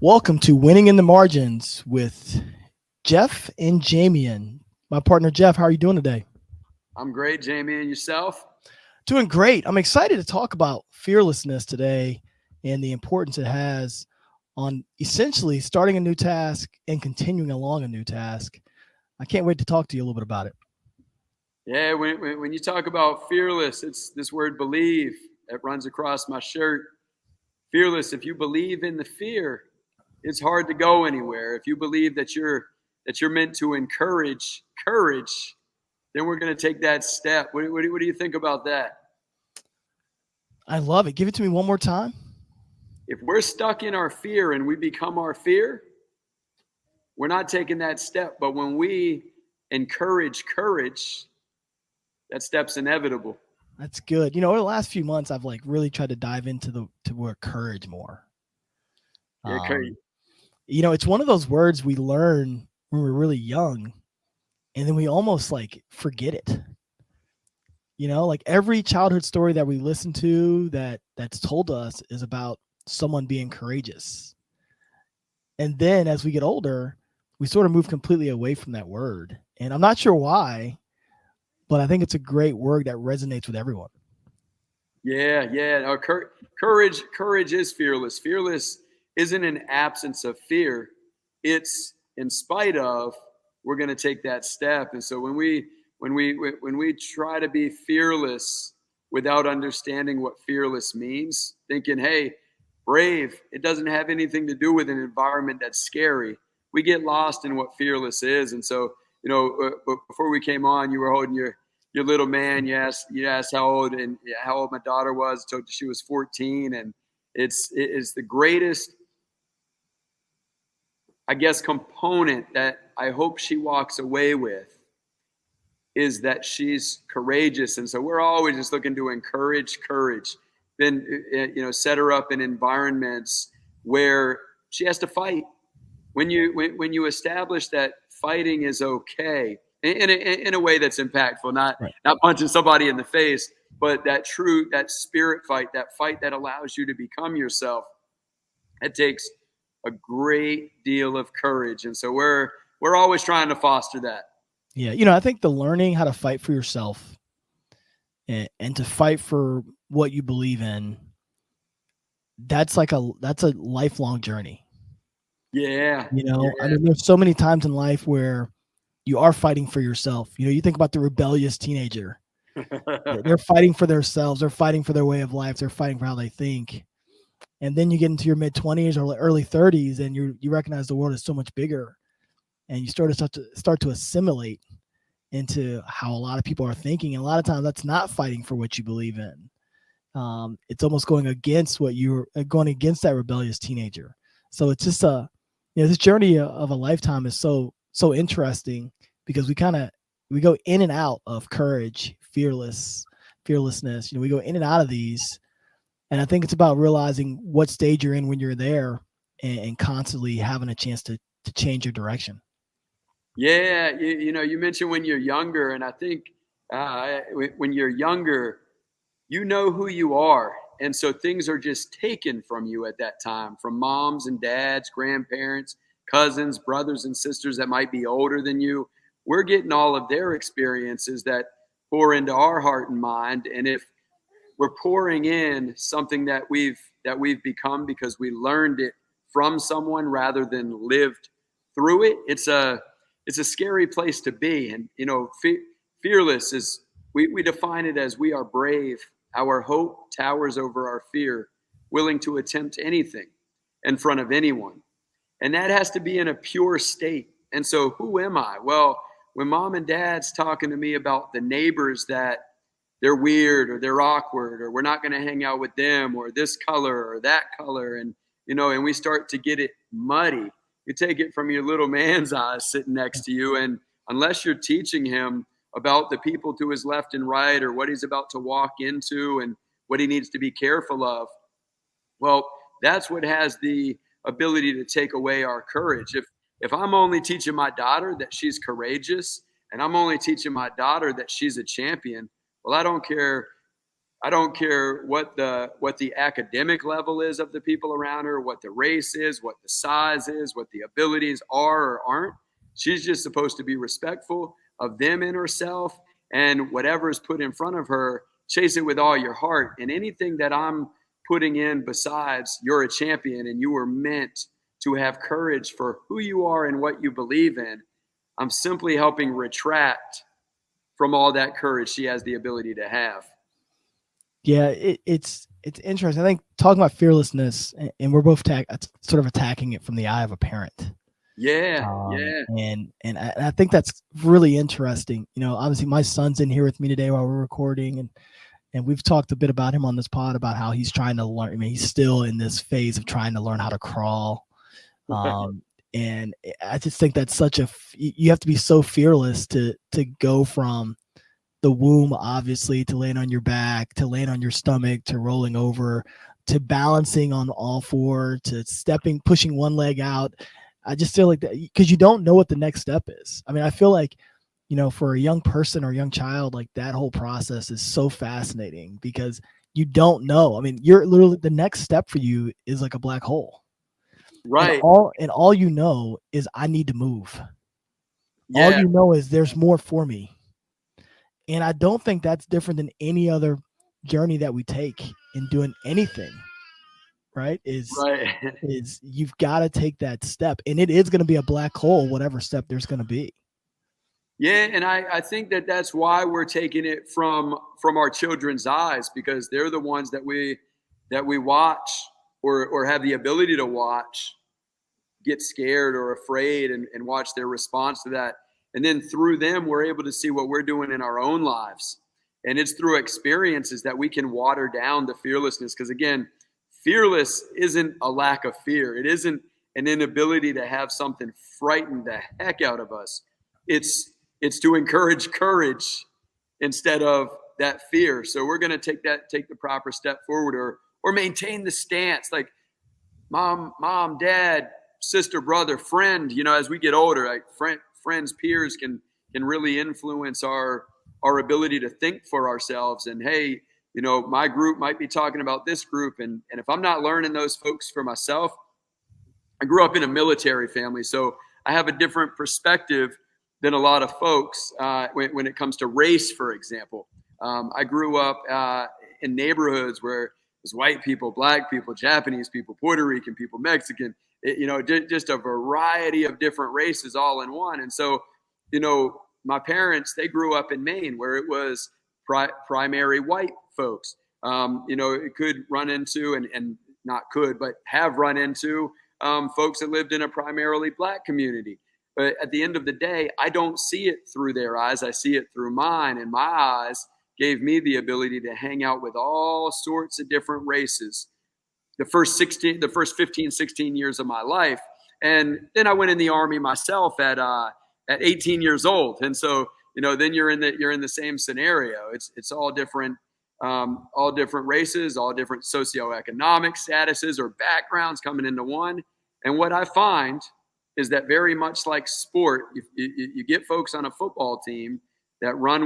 Welcome to Winning in the Margins with Jeff and Jamian. My partner, Jeff, how are you doing today? I'm great, Jamie, and yourself? Doing great. I'm excited to talk about fearlessness today and the importance it has on essentially starting a new task and continuing along a new task. I can't wait to talk to you a little bit about it. Yeah, when you talk about fearless, it's this word believe that runs across my shirt. Fearless, if you believe in the fear, it's hard to go anywhere. If you believe that you're meant to encourage courage, then we're going to take that step. What do you think about that? I love it. Give it to me one more time. If we're stuck in our fear and we become our fear, we're not taking that step. But when we encourage courage, that step's inevitable. That's good. Over the last few months, I've really tried to dive into the word courage more. Yeah, courage. It's one of those words we learn when we're really young, and then we almost forget it. Every childhood story that we listen to that's told us is about someone being courageous. And then as we get older, we sort of move completely away from that word. And I'm not sure why, but I think it's a great word that resonates with everyone. Yeah. No, courage is fearless. Fearless isn't an absence of fear. It's in spite of, we're going to take that step. And so when we try to be fearless without understanding what fearless means, thinking, hey, brave, it doesn't have anything to do with an environment that's scary. We get lost in what fearless is. And so, before we came on, you were holding your little man. You asked how old my daughter was. Told you she was 14, and it is the greatest, I guess, component that I hope she walks away with is that she's courageous. And so we're always just looking to encourage courage. Then, set her up in environments where she has to fight. When you establish that fighting is okay in a way that's impactful, not punching somebody in the face, but that spirit fight, that fight that allows you to become yourself, it takes a great deal of courage. And so we're always trying to foster that. Yeah. I think the learning how to fight for yourself and to fight for what you believe in, that's a lifelong journey. Yeah. I mean, there's so many times in life where you are fighting for yourself. You think about the rebellious teenager. They're fighting for themselves. They're fighting for their way of life. They're fighting for how they think. And then you get into your mid-20s or early 30s, and you recognize the world is so much bigger, and you start to assimilate into how a lot of people are thinking. And a lot of times, that's not fighting for what you believe in. It's almost going against that rebellious teenager. So it's just this journey of a lifetime is so interesting because we go in and out of courage, fearlessness. We go in and out of these. And I think it's about realizing what stage you're in when you're there and constantly having a chance to change your direction. Yeah. You mentioned when you're younger, and I think when you're younger, you know who you are. And so things are just taken from you at that time, from moms and dads, grandparents, cousins, brothers and sisters that might be older than you. We're getting all of their experiences that pour into our heart and mind. And if we're pouring in something that we've become because we learned it from someone rather than lived through it, it's a scary place to be. And fearless is, we define it as we are brave. Our hope towers over our fear, willing to attempt anything in front of anyone. And that has to be in a pure state. And so who am I? Well, when mom and dad's talking to me about the neighbors that they're weird or they're awkward or we're not going to hang out with them or this color or that color, and we start to get it muddy, you take it from your little man's eyes sitting next to you, and unless you're teaching him about the people to his left and right or what he's about to walk into and what he needs to be careful of, well, that's what has the ability to take away our courage. If I'm only teaching my daughter that she's courageous and I'm only teaching my daughter that she's a champion, well, I don't care I don't care what the academic level is of the people around her, what the race is, what the size is, what the abilities are or aren't. She's just supposed to be respectful of them and herself, and whatever is put in front of her, chase it with all your heart. And anything that I'm putting in besides, you're a champion and you were meant to have courage for who you are and what you believe in, I'm simply helping retract from all that courage she has the ability to have. Yeah, it's interesting. I think talking about fearlessness, and we're both sort of attacking it from the eye of a parent. Yeah, yeah. And I think that's really interesting. You know, obviously my son's in here with me today while we're recording, and we've talked a bit about him on this pod about how he's trying to learn. I mean, he's still in this phase of trying to learn how to crawl. And I just think that's you have to be so fearless to go from the womb, obviously, to laying on your back, to laying on your stomach, to rolling over, to balancing on all four, to pushing one leg out. I just feel like that because you don't know what the next step is. I mean, I feel like, you know, for a young person or a young child, like that whole process is so fascinating because you don't know. I mean, you're literally, the next step for you is like a black hole. Right. And all you know is I need to move. Yeah. All you know is there's more for me. And I don't think that's different than any other journey that we take in doing anything, right? Is you've got to take that step, and it is going to be a black hole, whatever step there's going to be. Yeah, and I think that's why we're taking it from our children's eyes, because they're the ones that we watch or have the ability to watch get scared or afraid and watch their response to that. And then through them, we're able to see what we're doing in our own lives. And it's through experiences that we can water down the fearlessness. Because again, fearless isn't a lack of fear. It isn't an inability to have something frighten the heck out of us. It's to encourage courage instead of that fear. So we're going to take the proper step forward or maintain the stance. Like mom, dad, sister, brother, friend, you know, as we get older, like friends, peers can really influence our ability to think for ourselves. And hey, you know, my group might be talking about this group. And if I'm not learning those folks for myself, I grew up in a military family, so I have a different perspective than a lot of folks when it comes to race, for example. I grew up in neighborhoods where there's white people, black people, Japanese people, Puerto Rican people, Mexican, you know, just a variety of different races all in one. And so, you know, my parents, they grew up in Maine where it was primary white folks. You know, it could run into, and not could, but have run into folks that lived in a primarily black community. But at the end of the day, I don't see it through their eyes. I see it through mine. And my eyes gave me the ability to hang out with all sorts of different races the first 15, 16 years of my life. And then I went in the Army myself at 18 years old. And so, you know, then you're in the same scenario. It's all different races, all different socioeconomic statuses or backgrounds coming into one. And what I find is that very much like sport, you get folks on a football team that run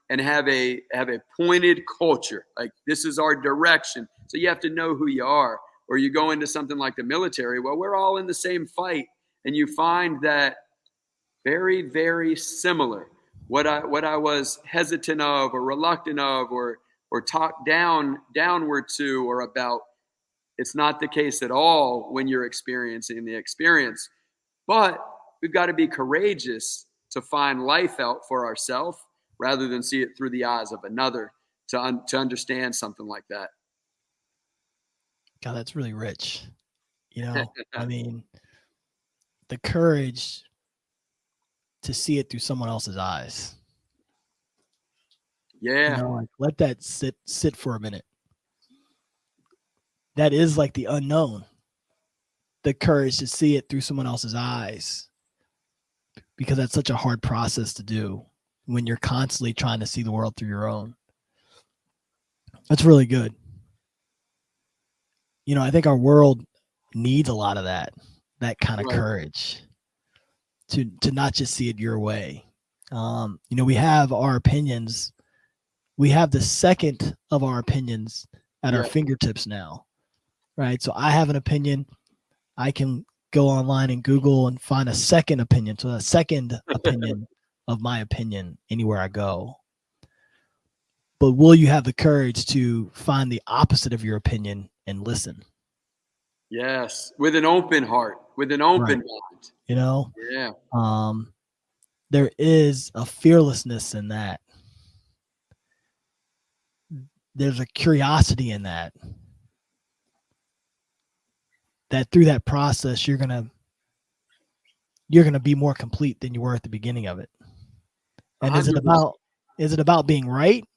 and have a pointed culture. Like, this is our direction. So you have to know who you are. Or you go into something like the military. Well, we're all in the same fight. And you find that very, very similar. What I was hesitant of or reluctant of or talked downward to or about, it's not the case at all when you're experiencing the experience. But we've got to be courageous to find life out for ourselves rather than see it through the eyes of another to understand something like that. God, that's really rich. You know, I mean, the courage to see it through someone else's eyes. Yeah. You know, like, let that sit for a minute. That is like the unknown. The courage to see it through someone else's eyes. Because that's such a hard process to do when you're constantly trying to see the world through your own. That's really good. You know, I think our world needs a lot of that kind of courage to not just see it your way. You know, we have our opinions we have the second of our opinions at our Yeah. fingertips now, right? So I have an opinion. I can go online and Google and find a second opinion. So a second opinion of my opinion anywhere I go. But will you have the courage to find the opposite of your opinion and listen? Yes. With an open heart, with an open Right. mind. You know, Yeah. there is a fearlessness in that. There's a curiosity in that. That through that process, you're gonna be more complete than you were at the beginning of it. And is it 100%. about being right,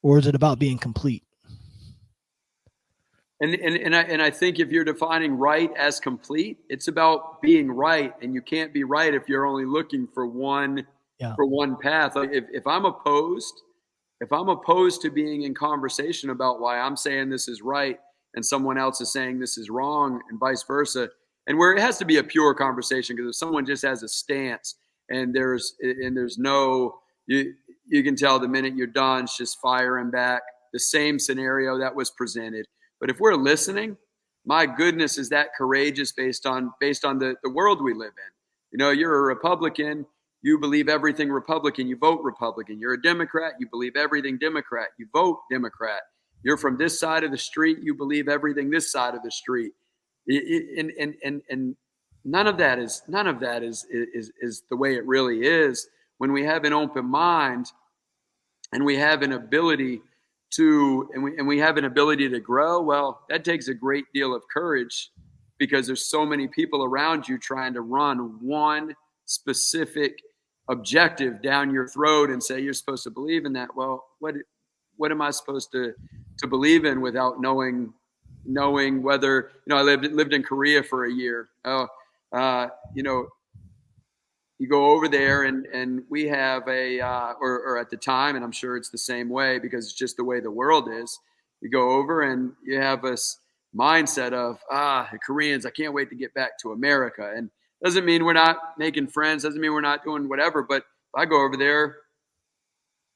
or is it about being complete? And I think if you're defining right as complete, it's about being right, and you can't be right if you're only looking for one Yeah. path. Like if I'm opposed to being in conversation about why I'm saying this is right and someone else is saying this is wrong, and vice versa, and where it has to be a pure conversation, because if someone just has a stance and there's no, you can tell the minute you're done, it's just firing back the same scenario that was presented. But if we're listening, my goodness, is that courageous based on the world we live in. You know, you're a Republican, you believe everything Republican, you vote Republican. You're a Democrat, you believe everything Democrat, you vote Democrat. You're from this side of the street, you believe everything this side of the street. And none of that is the way it really is. When we have an open mind and we have an ability we have an ability to grow, well, that takes a great deal of courage, because there's so many people around you trying to run one specific objective down your throat and say you're supposed to believe in that. Well, what am I supposed to believe in without knowing whether, I lived in Korea for a year. You know, you go over there and we have or at the time, and I'm sure it's the same way because it's just the way the world is. You go over and you have this mindset of, the Koreans, I can't wait to get back to America. And doesn't mean we're not making friends, doesn't mean we're not doing whatever. But if I go over there,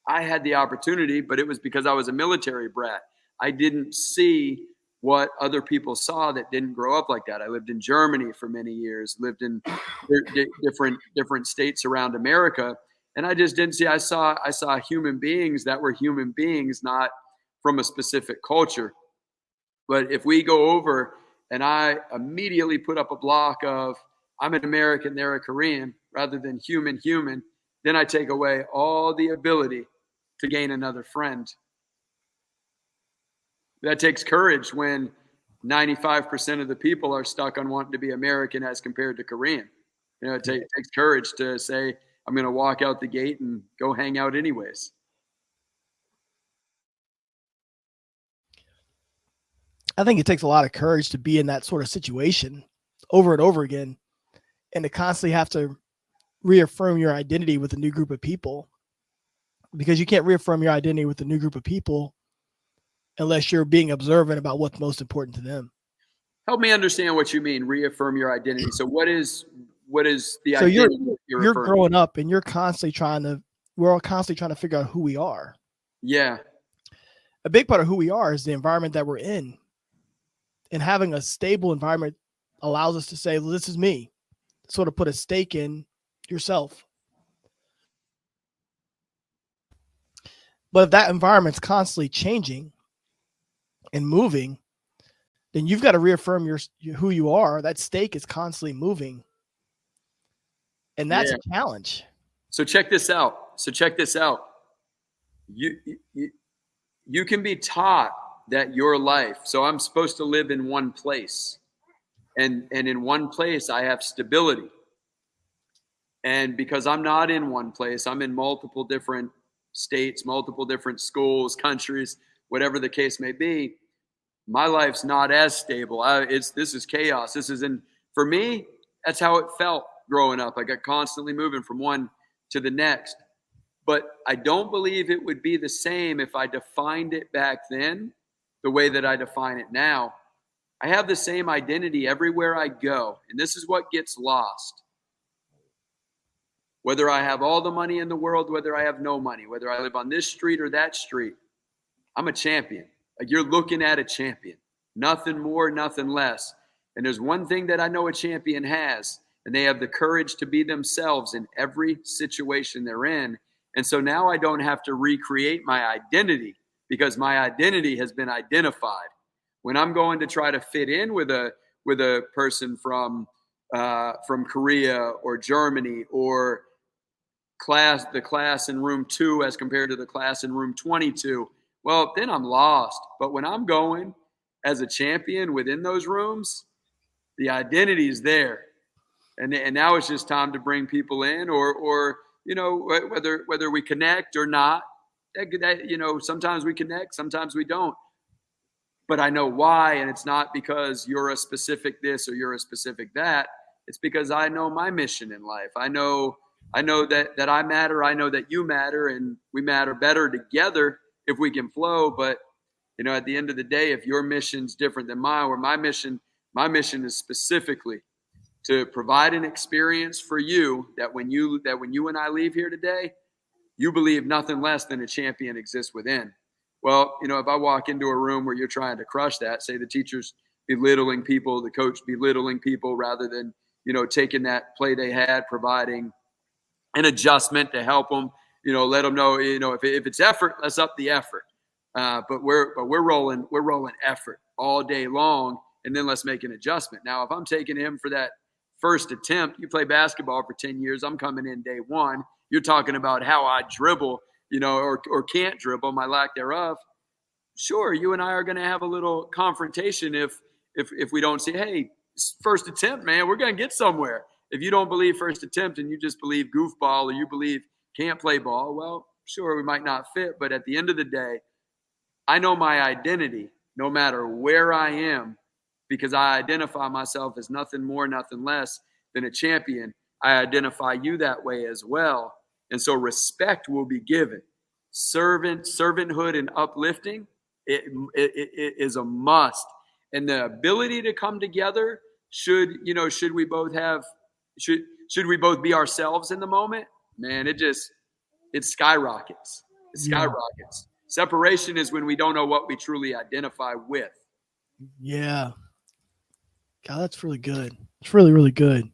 I had the opportunity, but it was because I was a military brat. I didn't see what other people saw that didn't grow up like that. I lived in Germany for many years, lived in different states around America, and I just didn't see. I saw human beings that were human beings, not from a specific culture. But if we go over and I immediately put up a block of I'm an American, they're a Korean, rather than human, then I take away all the ability to gain another friend. That takes courage when 95% of the people are stuck on wanting to be American as compared to Korean. It takes courage to say, I'm going to walk out the gate and go hang out anyways. I think it takes a lot of courage to be in that sort of situation over and over again, and to constantly have to reaffirm your identity with a new group of people, because you can't reaffirm your identity with a new group of people unless you're being observant about what's most important to them. Help me understand what you mean, reaffirm your identity. So what is the So identity you're growing up and we're all constantly trying to figure out who we are. Yeah. A big part of who we are is the environment that we're in. And having a stable environment allows us to say, well, this is me. Sort of put a stake in yourself. But if that environment's constantly changing and moving, then you've got to reaffirm who you are. That stake is constantly moving. And that's a challenge. So check this out. You can be taught that your life, so I'm supposed to live in one place. And in one place, I have stability. And because I'm not in one place, I'm in multiple different states, multiple different schools, countries, whatever the case may be. My life's not as stable. This is chaos. For me, that's how it felt growing up. I got constantly moving from one to the next. But I don't believe it would be the same if I defined it back then the way that I define it now. I have the same identity everywhere I go. And this is what gets lost. Whether I have all the money in the world, whether I have no money, whether I live on this street or that street, I'm a champion. Like, you're looking at a champion. Nothing more, nothing less. And there's one thing that I know a champion has, and they have the courage to be themselves in every situation they're in. And so now I don't have to recreate my identity, because my identity has been identified. When I'm going to try to fit in with a person from Korea or Germany, or the class in room 2 as compared to the class in room 22, well, then I'm lost. But when I'm going as a champion within those rooms, the identity is there. And now it's just time to bring people in, or whether we connect or not. Sometimes we connect, sometimes we don't. But I know why, and it's not because you're a specific this or you're a specific that. It's because I know my mission in life. I know that I matter. I know that you matter, and we matter better together if we can flow. But at the end of the day, if your mission's different than mine, or my mission is specifically to provide an experience for you that when you and I leave here today, you believe nothing less than a champion exists within. Well, if I walk into a room where you're trying to crush that, say the teacher's belittling people, the coach belittling people, rather than, taking that play they had, providing an adjustment to help them, let them know, if it's effort, let's up the effort. But we're rolling effort all day long, and then let's make an adjustment. Now, if I'm taking him for that first attempt, you play basketball for 10 years, I'm coming in day one. You're talking about how I dribble, or can't dribble, my lack thereof. Sure, you and I are going to have a little confrontation if we don't say, hey, first attempt, man, we're going to get somewhere. If you don't believe first attempt and you just believe goofball, or you believe can't play ball, well, sure, we might not fit. But at the end of the day, I know my identity no matter where I am, because I identify myself as nothing more, nothing less than a champion. I identify you that way as well. And so respect will be given. Servanthood and uplifting, it is a must. And the ability to come together, should we both be ourselves in the moment, man, it skyrockets. It skyrockets. Separation is when we don't know what we truly identify with. Yeah. God, that's really good. It's really, really good.